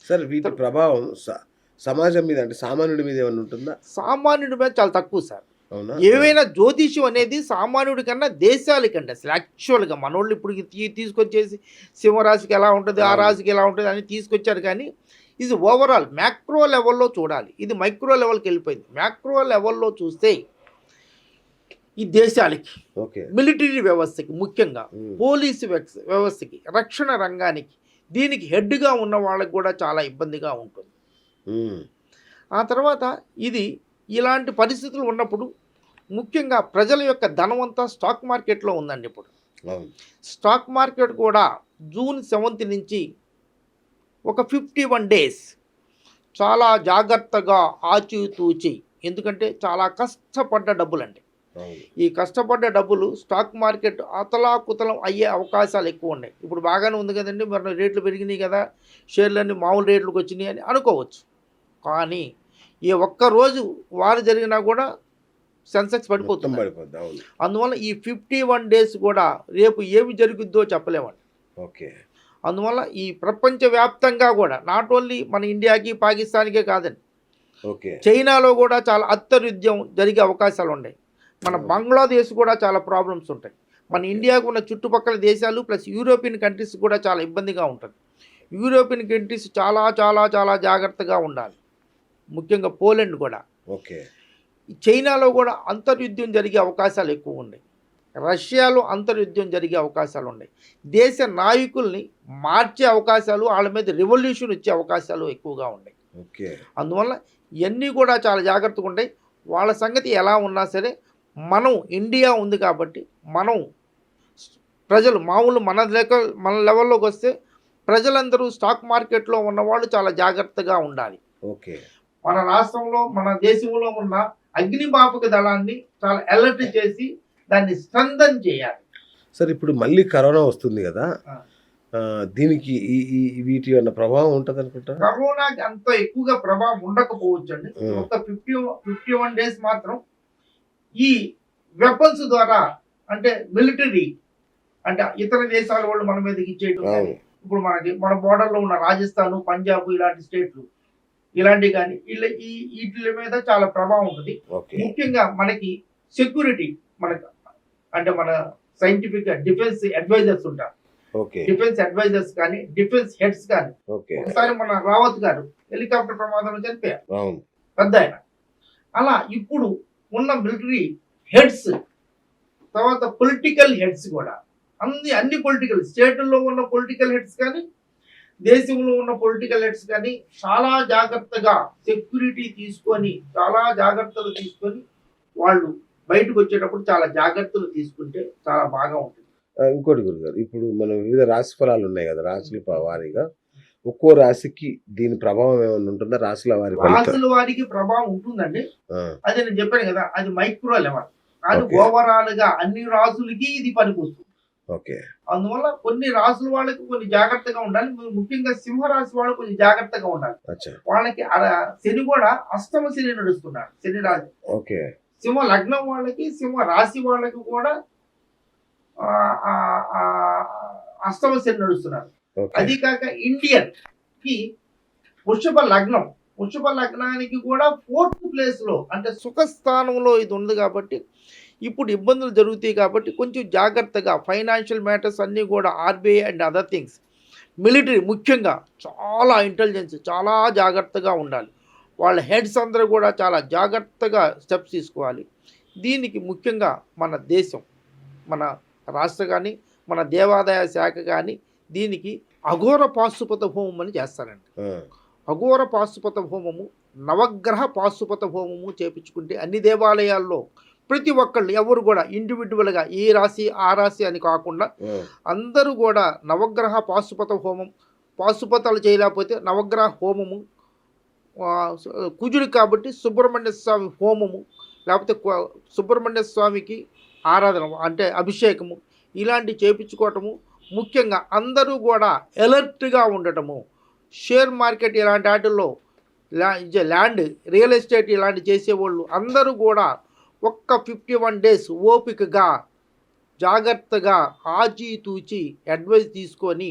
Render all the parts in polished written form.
Sir వీటి ప్రభావం సమాజం మీద అంటే సామాన్యుడి మీద ఏమన్నా ఉంటుందా? సామాన్యుడి మీద చాలా తక్కువ సార్. అవునా? ఏవైనా జ్యోతిష్యం అనేది సామాన్యుడి కన్నా దేశాలకండి అసలు యాక్చువల్‌గా మనోళ్ళు ఇప్పుడు తీసుకొచ్చేసి సింహరాశికి ఎలా ఉంటది, ఆ అవును. రాశికి ఎలా ఉంటది అని తీసుకొచ్చారు కానీ, ఇది ఓవరాల్ మ్యాక్రో లెవెల్‌లో చూడాలి. ఇది మైక్రో లెవెల్‌కెళ్ళిపోయింది. మ్యాక్రో లెవెల్‌లో చూస్తే ఈ దేశాలకి, ఓకే. మిలిటరీ వ్యవస్థకి ముఖ్యంగా, హ్మ్. పోలీసు వ్యవస్థకి, రక్షణ రంగానికి, దీనికి హెడ్‌గా ఉన్న వాళ్ళకి కూడా చాలా ఇబ్బందిగా ఉంటుంది. హ్మ్. ఆ తర్వాత ఇది ఇలాంటి పరిస్థితులు ఉన్నప్పుడు ముఖ్యంగా ప్రజల యొక్క ధనమంతా స్టాక్ మార్కెట్‌లో ఉందండి ఇప్పుడు. అవును. స్టాక్ మార్కెట్ కూడా జూన్ 7 నుంచి ఒక 51 డేస్ చాలా జాగ్రత్తగా ఆచితూచి, ఎందుకంటే చాలా కష్టపడ్డ డబ్బులండి. అవును. ఈ కష్టపడ్డ డబ్బులు స్టాక్ మార్కెట్ అతలాకుతలం అయ్యే అవకాశాలు ఎక్కువ ఉన్నాయి. ఇప్పుడు బాగానే ఉంది కదండీ, మరి రేట్లు పెరిగినాయి కదా, షేర్లన్నీ మామూలు రేట్లకు వచ్చినాయి అని అనుకోవచ్చు. కానీ ఈ ఒక్కరోజు వారు జరిగినా కూడా సెన్సెక్స్ మొత్తం పడిపోతుంది. పడిపోద్ది. అవును. అందువల్ల ఈ 51 డేస్ కూడా రేపు ఏమి జరుగుద్దో చెప్పలేమండి. ఓకే. అందువల్ల ఈ ప్రపంచవ్యాప్తంగా కూడా నాట్ ఓన్లీ మన ఇండియాకి, పాకిస్తాన్‌కే కాదండి. ఓకే. చైనాలో కూడా చాలా అత్యరుద్యం జరిగే అవకాశాలు ఉన్నాయి. మన అవును. బంగ్లాదేశ్ కూడా చాలా ప్రాబ్లమ్స్ ఉంటాయి. మన ఓకే. ఇండియాకు ఉన్న చుట్టుపక్కల దేశాలు ప్లస్ యూరోపియన్ కంట్రీస్ కూడా చాలా ఇబ్బందిగా ఉంటుంది. యూరోపియన్ కంట్రీస్ చాలా చాలా చాలా జాగ్రత్తగా ఉండాలి. ముఖ్యంగా పోలెండ్ కూడా. ఓకే. చైనాలో కూడా అంతర్యుద్ధం జరిగే అవకాశాలు ఎక్కువ ఉన్నాయి. రష్యాలో అంతర్యుద్ధం జరిగే అవకాశాలు ఉన్నాయి. దేశ నాయకుల్ని మార్చే అవకాశాలు, వాళ్ళ మీద రివల్యూషన్ వచ్చే అవకాశాలు ఎక్కువగా ఉన్నాయి. ఓకే. అందువల్ల ఇవన్నీ కూడా చాలా జాగ్రత్తగా ఉంటాయి. వాళ్ళ సంగతి ఎలా ఉన్నా సరే మనం ఇండియా ఉంది కాబట్టి మనం ప్రజలు మామూలు మన లెవెల్లోకి వస్తే ప్రజలందరూ స్టాక్ మార్కెట్లో ఉన్నవాళ్ళు చాలా జాగ్రత్తగా ఉండాలి. ఓకే. మన రాష్ట్రంలో, మన దేశంలో ఉన్న అగ్నిమాపక దళాన్ని చాలా అలర్ట్ చేసి దాన్ని స్ట్రెంథన్ చేయాలి. సార్ ఇప్పుడు మళ్ళీ కరోనా వస్తుంది గదా! ఆ. దీనికి ఈ ఈ వీటి ఏమన్నా ప్రభావం ఉంటదనుకుంటారా? కరోనాకి అంత ఎక్కువగా ప్రభావం ఉండకపోవచ్చండి. ఒక 51 డేస్ మాత్రం ఈ వెపన్స్ ద్వారా, అంటే మిలిటరీ, అంటే ఇతర దేశాల వాళ్ళు మన మీదకి ఇచ్చేయటం కానీ, అవును. ఇప్పుడు మన బోర్డర్‌లో ఉన్న రాజస్థాన్, పంజాబ్ ఇలాంటి స్టేట్లు ఇలాంటివి కానీ వీటిల మీద చాలా ప్రభావం ఉంటుంది. ఓకే. ముఖ్యంగా మనకి సెక్యూరిటీ, మనకు అంటే మన సైంటిఫిక్ డిఫెన్స్ అడ్వైజర్స్ ఉంటారు. ఓకే. డిఫెన్స్ అడ్వైజర్స్ కానీ, డిఫెన్స్ హెడ్స్ కానీ. ఓకే. ఒకసారి మన రావత్ గారు హెలికాప్టర్ ప్రమాదంలో చనిపోయారు, అవును. పెద్ద ఆయన. అలా ఇప్పుడు ఉన్న మిలిటరీ హెడ్స్, తర్వాత పొలిటికల్ హెడ్స్ కూడా అన్ని పొలిటికల్ స్టేట్ల్లో ఉన్న పొలిటికల్ హెడ్స్ కానీ, దేశంలో ఉన్న పొలిటికల్ హెడ్స్ కానీ చాలా జాగ్రత్తగా సెక్యూరిటీ తీసుకొని, చాలా జాగ్రత్తలు తీసుకొని వాళ్ళు బయటకు వచ్చేటప్పుడు చాలా జాగ్రత్తలు తీసుకుంటే చాలా బాగా ఉంటుంది. ఇంకోటి గురుగారు, ఇప్పుడు మనం వివిధ రాశి ఫలాలు ఉన్నాయి గదా! రాశుల వారీగా ఒక్కో రాశికి దీని ప్రభావం ఏమన్నా ఉంటుందా? రాశుల వారి రాసుల వారికి ప్రభావం ఉంటుందండి. ఆ! అది నేను చెప్పాను కదా, అది మైక్రో లెవెల్. కానీ ఓకే. ఓవరాల్ గా అన్ని రాసులకి ఇది పనికొస్తుంది. ఓకే. అందువల్ల కొన్ని రాసుల వాళ్ళకి కొన్ని జాగ్రత్తగా ఉండాలి. ముఖ్యంగా సింహరాశి వాళ్ళు కొంచెం జాగ్రత్తగా ఉండాలి. అచ్చా. వాళ్ళకి శని కూడా అష్టమ శని నడుస్తున్నాడు, శని రాశి. ఓకే. సింహ లగ్నం వాళ్ళకి, సింహ రాశి వాళ్ళకి కూడా అష్టమ శని నడుస్తున్నారు. ఓకే. అది కాక ఇండియన్ కి వృషభ లగ్నం, వృషభ లగ్నానికి కూడా 4th ప్లేస్ లో, అంటే సుఖస్థానంలో ఇది ఉంది కాబట్టి ఇప్పుడు ఇబ్బందులు జరుగుతాయి. కాబట్టి కొంచెం జాగ్రత్తగా ఫైనాన్షియల్ మ్యాటర్స్ అన్నీ కూడా RBI and other things, military ముఖ్యంగా చాలా ఇంటెలిజెన్స్, చాలా జాగ్రత్తగా ఉండాలి. వాళ్ళ హెడ్స్ అందరూ కూడా చాలా జాగ్రత్తగా స్టెప్స్ తీసుకోవాలి. దీనికి ముఖ్యంగా మన దేశం, మన రాష్ట్ర కానీ, మన దేవాదాయ శాఖ కానీ దీనికి అఘోర పాశుపత హోమం అని చేస్తారండి. అఘోర పాశుపత హోమము, నవగ్రహ పాశుపత హోమము చేపించుకుంటే అన్ని దేవాలయాల్లో ప్రతి ఒక్కళ్ళు ఎవరు కూడా ఇండివిజువల్గా ఈ రాశి ఆ రాశి అని కాకుండా అందరూ కూడా నవగ్రహ పాశుపత హోమం, పాశుపతాలు చేయలేకపోతే నవగ్రహ హోమము, కుజుడు కాబట్టి సుబ్రహ్మణ్య స్వామి హోమము, లేకపోతే సుబ్రహ్మణ్య స్వామికి ఆరాధన అంటే అభిషేకము, ఇలాంటివి చేయించుకోవటము. ముఖ్యంగా అందరూ కూడా అలర్ట్గా ఉండటము. షేర్ మార్కెట్ ఇలాంటి వాటిల్లో ల్యాండ్, రియల్ ఎస్టేట్ ఇలాంటి చేసేవాళ్ళు అందరూ కూడా ఒక్క 51 డేస్ ఓపికగా జాగ్రత్తగా ఆచితూచి అడ్వైస్ తీసుకొని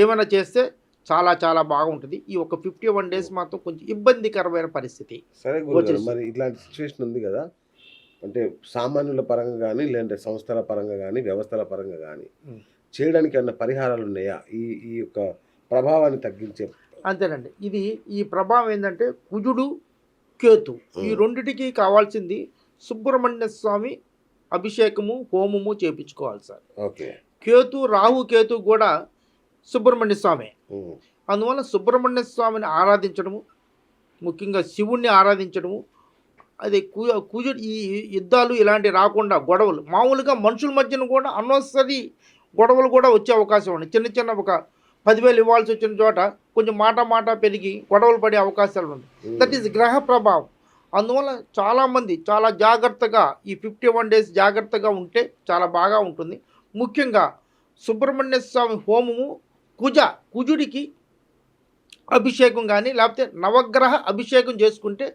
ఏమైనా చేస్తే చాలా చాలా బాగుంటుంది. ఈ ఒక 51 డేస్ మాత్రం కొంచెం ఇబ్బందికరమైన పరిస్థితి. సరే గురుగారు, వచ్చేసి. మరి ఇట్లాంటి సిచ్యువేషన్ ఉంది కదా, అంటే సామాన్యుల పరంగా కానీ, లేదంటే సంస్థల పరంగా కానీ, వ్యవస్థల పరంగా కానీ ఉమ్. చేయడానికి ఏమన్నా పరిహారాలు ఉన్నాయా ఈ ఈ యొక్క ప్రభావాన్ని తగ్గించే? అంతేనండి. ఈ ప్రభావం ఏంటంటే కుజుడు, కేతు ఈ రెండిటికి కావాల్సింది సుబ్రహ్మణ్య స్వామి అభిషేకము, హోమము చేపించుకోవాలి సార్. ఓకే. రాహు కేతు కూడా సుబ్రహ్మణ్య స్వామి. ఉమ్. అందువల్ల సుబ్రహ్మణ్య స్వామిని ఆరాధించడము, ముఖ్యంగా శివుణ్ణి ఆరాధించడము, అది కుజుడు ఈ యుద్ధాలు ఇలాంటివి రాకుండా గొడవలు, మామూలుగా మనుషుల మధ్యన కూడా అనవసరి గొడవలు కూడా వచ్చే అవకాశం ఉంది. చిన్న చిన్న ఒక 10,000 ఇవ్వాల్సి వచ్చిన చోట కొంచెం మాట పెరిగి గొడవలు పడే అవకాశాలు ఉన్నాయి. దట్ ఈస్ గ్రహ ప్రభావం. అందువల్ల చాలామంది చాలా జాగ్రత్తగా ఈ 51 డేస్ జాగ్రత్తగా ఉంటే చాలా బాగా ఉంటుంది. ముఖ్యంగా సుబ్రహ్మణ్య స్వామి హోమము, కుజుడికి అభిషేకం కానీ లేకపోతే నవగ్రహ అభిషేకం చేసుకుంటే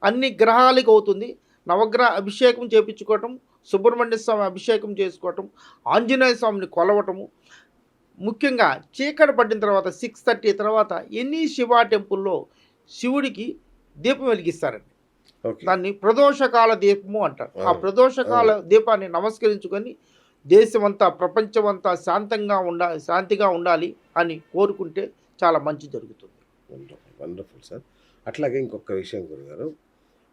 అన్ని గ్రహాలకు అవుతుంది. నవగ్రహ అభిషేకం చేయించుకోవటం, సుబ్రహ్మణ్య స్వామి అభిషేకం చేసుకోవటం, ఆంజనేయ స్వామిని కొలవటము, ముఖ్యంగా చీకటి పడిన తర్వాత 6:30 తర్వాత ఎన్ని శివ టెంపుల్లో శివుడికి దీపం వెలిగిస్తారండి. ఓకే. దాన్ని ప్రదోషకాల దీపము అంటారు. ఆ ప్రదోషకాల దీపాన్ని నమస్కరించుకొని దేశమంతా ప్రపంచమంతా శాంతిగా ఉండాలి అని కోరుకుంటే చాలా మంచి జరుగుతుంది. Wonderful sir. అట్లాగే ఇంకొక విషయం గురుగారు,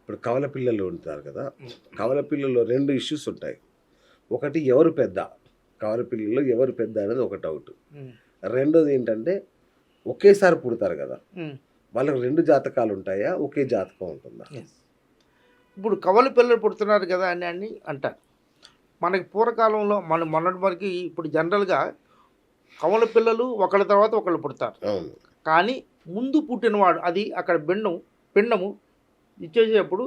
ఇప్పుడు కవల పిల్లలు ఉంటారు కదా, కవల పిల్లల్లో 2 ఇష్యూస్ ఉంటాయి. ఒకటి ఎవరు పెద్ద, కవల పిల్లల్లో ఎవరు పెద్ద అనేది ఒక డౌట్. రెండోది ఏంటంటే ఒకేసారి పుడతారు కదా, వాళ్ళకి 2 జాతకాలు ఉంటాయా, ఒకే జాతకం ఉంటుందా? ఇప్పుడు కవల పిల్లలు పుడుతున్నారు కదా అని అంటారు. మనకి పూర్వకాలంలో మొన్నటి వరకు ఇప్పుడు జనరల్గా కవల పిల్లలు ఒకళ్ళ తర్వాత ఒకళ్ళు పుడతారు. అవును. కానీ ముందు పుట్టినవాడు అది అక్కడ పిండము ఇచ్చేసేటప్పుడు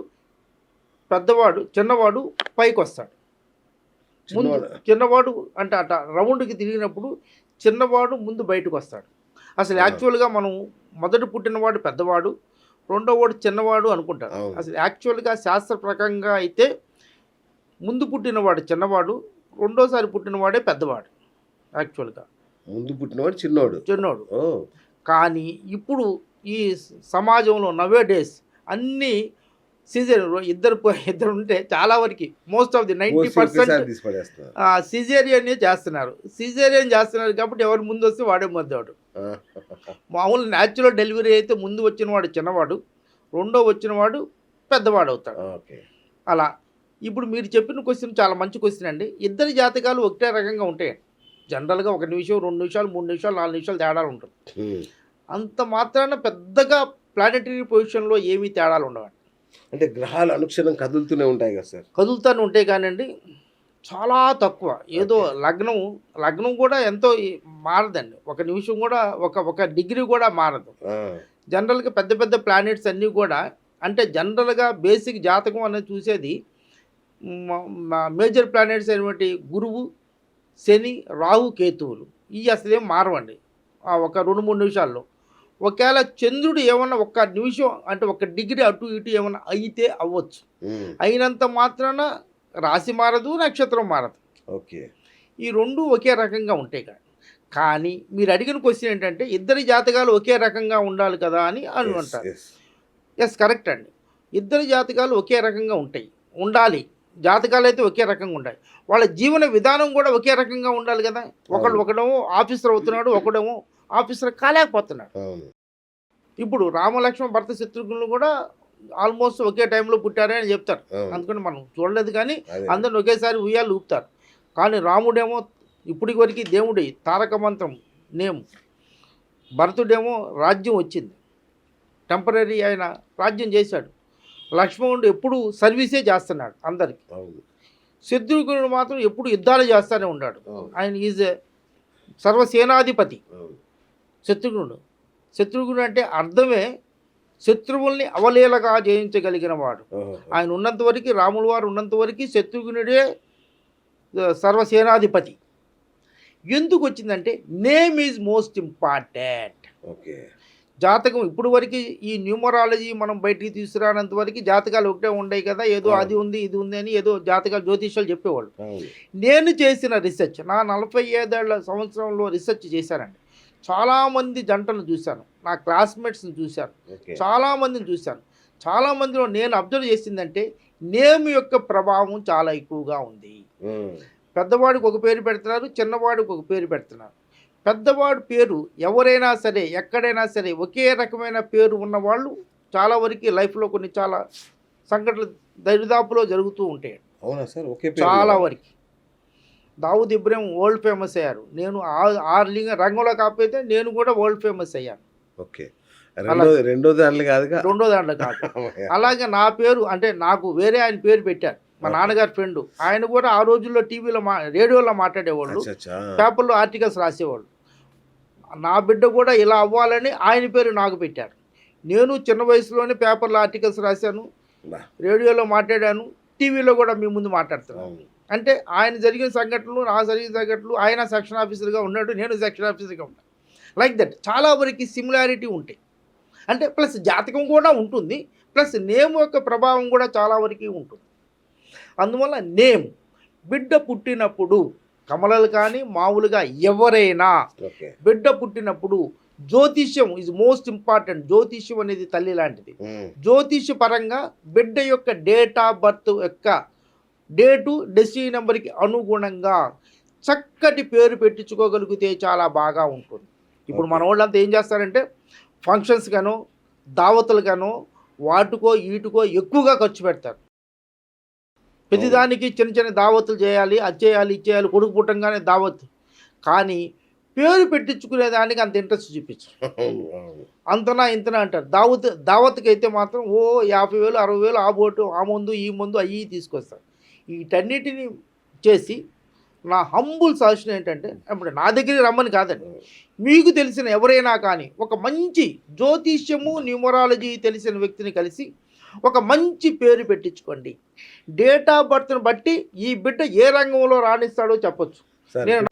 చిన్నవాడు పైకి వస్తాడు. ముందు చిన్నవాడు అంటే అట్లా రౌండ్కి తిరిగినప్పుడు చిన్నవాడు ముందు బయటకు వస్తాడు. అసలు యాక్చువల్గా మనం మొదట పుట్టినవాడు పెద్దవాడు, రెండో వాడు చిన్నవాడు అనుకుంటారు. అసలు యాక్చువల్గా శాస్త్ర ప్రకారంగా అయితే ముందు పుట్టినవాడు చిన్నవాడు, రెండోసారి పుట్టినవాడే పెద్దవాడు. యాక్చువల్గా ముందు పుట్టినవాడు చిన్నోడు. కానీ ఇప్పుడు ఈ సమాజంలో నవే డేస్ అన్నీ ఇద్దరు ఉంటే చాలా వరకు మోస్ట్ ఆఫ్ ది 90% సిజేరియన్ చేస్తున్నారు కాబట్టి ఎవరు ముందు వస్తే వాడే మధ్యవాడు. మామూలు న్యాచురల్ డెలివరీ అయితే ముందు వచ్చినవాడు చిన్నవాడు, రెండో వచ్చినవాడు పెద్దవాడు అవుతాడు. అలా ఇప్పుడు మీరు చెప్పిన క్వశ్చన్ చాలా మంచి క్వశ్చన్ అండి. ఇద్దరి జాతకాలు ఒకటే రకంగా ఉంటాయి. జనరల్గా 1 నిమిషం, 2 నిమిషాలు, 3 నిమిషాలు, 4 నిమిషాలు తేడాలు ఉంటుంది. అంత మాత్రాన పెద్దగా ప్లానెటరీ పొజిషన్లో ఏమీ తేడాలు ఉండవండి. అంటే గ్రహాలు అనుక్షణం కదులుతూనే ఉంటాయి కదా సార్? కదులుతూనే ఉంటాయి కానివ్వండి, చాలా తక్కువ. ఏదో లగ్నం కూడా ఎంతో మారదండి. 1 నిమిషం కూడా ఒక డిగ్రీ కూడా మారదు. జనరల్గా పెద్ద ప్లానెట్స్ అన్నీ కూడా అంటే జనరల్గా బేసిక్ జాతకం అనేది చూసేది మేజర్ ప్లానెట్స్ అయినటువంటి గురువు, శని, రాహు, కేతువులు. ఇవి అసలేం మారవండి ఒక 2-3 నిమిషాల్లో. ఒకవేళ చంద్రుడు ఏమన్నా 1 నిమిషం అంటే 1 డిగ్రీ అటు ఇటు ఏమన్నా అయితే అవ్వచ్చు. అయినంత మాత్రాన రాశి మారదు, నక్షత్రం మారదు. ఓకే. ఈ 2 ఒకే రకంగా ఉంటాయి. కానీ మీరు అడిగిన క్వశ్చన్ ఏంటంటే ఇద్దరి జాతకాలు ఒకే రకంగా ఉండాలి కదా అని అంటారు. ఎస్, కరెక్ట్ అండి. ఇద్దరి జాతకాలు ఒకే రకంగా ఉండాలి. జాతకాలు అయితే ఒకే రకంగా ఉంటాయి. వాళ్ళ జీవన విధానం కూడా ఒకే రకంగా ఉండాలి కదా. ఒకడేమో ఆఫీసర్ అవుతున్నాడు, ఒకడేమో ఆఫీసర్ కాలేకపోతున్నాడు. ఇప్పుడు రామలక్ష్మణ భరత శత్రుఘ్నులు కూడా ఆల్మోస్ట్ ఒకే టైంలో పుట్టారే అని చెప్తారు. అందుకని మనం చూడలేదు కానీ అందరిని ఒకేసారి ఉయ్యాలు ఊపుతారు. కానీ రాముడేమో ఇప్పటికి వరకు దేవుడి తారక మంత్రం నేము. భరతుడేమో రాజ్యం వచ్చింది, టెంపరీ ఆయన రాజ్యం చేశాడు. లక్ష్మణుడు ఎప్పుడు సర్వీసే చేస్తున్నాడు అందరికి. శత్రుఘ్నుడు మాత్రం ఎప్పుడు యుద్ధాలు చేస్తూనే ఉన్నాడు. ఆయన ఈజ్ సర్వసేనాధిపతి. శత్రుఘ్నుడు అంటే అర్థమే శత్రువుల్ని అవలీలగా జయించగలిగిన వాడు. ఆయన ఉన్నంత వరకు, రాముల వారు ఉన్నంత వరకు శత్రుఘ్నుడే సర్వసేనాధిపతి. ఎందుకు వచ్చిందంటే name is most important. Okay. జాతకం ఇప్పుడు వరకు ఈ న్యూమరాలజీ మనం బయటికి తీసుకురానంత వరకు జాతకాలు ఒకటే ఉండవు కదా, ఏదో అది ఉంది ఇది ఉంది అని ఏదో జాతకాలు జ్యోతిష్యాలు చెప్పేవాళ్ళు. నేను చేసిన రీసెర్చ్, నా 45 సంవత్సరంలో రీసెర్చ్ చేశానండి. చాలామంది జంటలు చూశాను, నా క్లాస్మేట్స్ని చూశాను, ఓకే. చాలామందిని చూశాను. చాలామందిలో నేను అబ్జర్వ్ చేసిందంటే నేమ్ యొక్క ప్రభావం చాలా ఎక్కువగా ఉంది. ఉమ్. పెద్దవాడికి ఒక పేరు పెడుతున్నారు, చిన్నవాడికి ఒక పేరు పెడుతున్నారు. పెద్దవాడి పేరు ఎవరైనా సరే ఎక్కడైనా సరే ఒకే రకమైన పేరు ఉన్నవాళ్ళు చాలా వరకు లైఫ్లో కొన్ని చాలా సంఘటనలు దరిదాపులో జరుగుతూ ఉంటాయి. అవునా సార్? ఒకే పేరు చాలా ఉందా? వరకు దావుద్ ఇబ్రాహిం వరల్డ్ ఫేమస్ అయ్యారు. నేను ఆ రంగంలో కాకపోతే నేను కూడా వరల్డ్ ఫేమస్ అయ్యాను. ఓకే. రెండో దాంట్లో కాదుగా. రెండో దాంట్లో కాదు. అలాగే నా పేరు అంటే నాకు వేరే ఆయన పేరు పెట్టారు, మా నాన్నగారి ఫ్రెండ్. ఆయన కూడా ఆ రోజుల్లో టీవీలో రేడియోలో మాట్లాడేవాళ్ళు, అచ్చచ్చా. పేపర్లో ఆర్టికల్స్ రాసేవాళ్ళు. నా బిడ్డ కూడా ఇలా అవ్వాలని ఆయన పేరు నాకు పెట్టారు. నేను చిన్న వయసులోనే పేపర్లో ఆర్టికల్స్ రాశాను, బా. రేడియోలో మాట్లాడాను, టీవీలో కూడా మీ ముందు మాట్లాడుతున్నాను. అవును. అంటే ఆయన జరిగిన సంఘటనలు, నా జరిగిన సంఘటనలు, ఆయన సెక్షన్ ఆఫీసర్గా ఉన్నాడు, నేను సెక్షన్ ఆఫీసర్గా ఉన్నాను. లైక్ దట్ చాలా వరకు సిమిలారిటీ ఉంటాయి. అంటే ప్లస్ జాతకం కూడా ఉంటుంది, ప్లస్ నేమ్ యొక్క ప్రభావం కూడా చాలా వరకు ఉంటుంది. అందువల్ల నేమ్ బిడ్డ పుట్టినప్పుడు కమలలు కానీ మామూలుగా ఎవరైనా ఓకే. బిడ్డ పుట్టినప్పుడు జ్యోతిష్యం ఈజ్ మోస్ట్ ఇంపార్టెంట్. జ్యోతిష్యం అనేది తల్లి లాంటిది. ఉమ్. జ్యోతిష్య పరంగా బిడ్డ యొక్క డేట్ ఆఫ్ బర్త్ యొక్క డేటు డెస్టినీ నెంబర్కి అనుగుణంగా చక్కటి పేరు పెట్టించుకోగలిగితే చాలా బాగా ఉంటుంది. ఇప్పుడు మన వాళ్ళంతా ఏం చేస్తారంటే ఫంక్షన్స్ గానో దావతులు గానో వాటికో వీటికో ఎక్కువగా ఖర్చు పెడతారు. ప్రతిదానికి చిన్న చిన్న దావతులు చేయాలి, అది చేయాలి, ఇది చేయాలి, కొడుకు పుట్టంగానే దావత్. కానీ పేరు పెట్టించుకునే దానికి అంత ఇంట్రెస్ట్ చూపించరు. అవును, అవును. అంతనా ఇంతనా అంటారు. దావత్కి అయితే మాత్రం 50,000 60,000 ఆ బోటు ఆ మందు ఈ మందు అవి తీసుకొస్తారు. వీటన్నిటిని చేసి నా హంబుల్ సజెషన్ ఏంటంటే, ఇప్పుడు నా దగ్గరికి రమ్మని కాదండి, మీకు తెలిసిన ఎవరైనా కానీ ఒక మంచి జ్యోతిష్యము న్యూమరాలజీ తెలిసిన వ్యక్తిని కలిసి ఒక మంచి పేరు పెట్టించుకోండి. డేట్ ఆఫ్ బర్త్ని బట్టి ఈ బిడ్డ ఏ రంగంలో రాణిస్తాడో చెప్పొచ్చు. సరే. నేను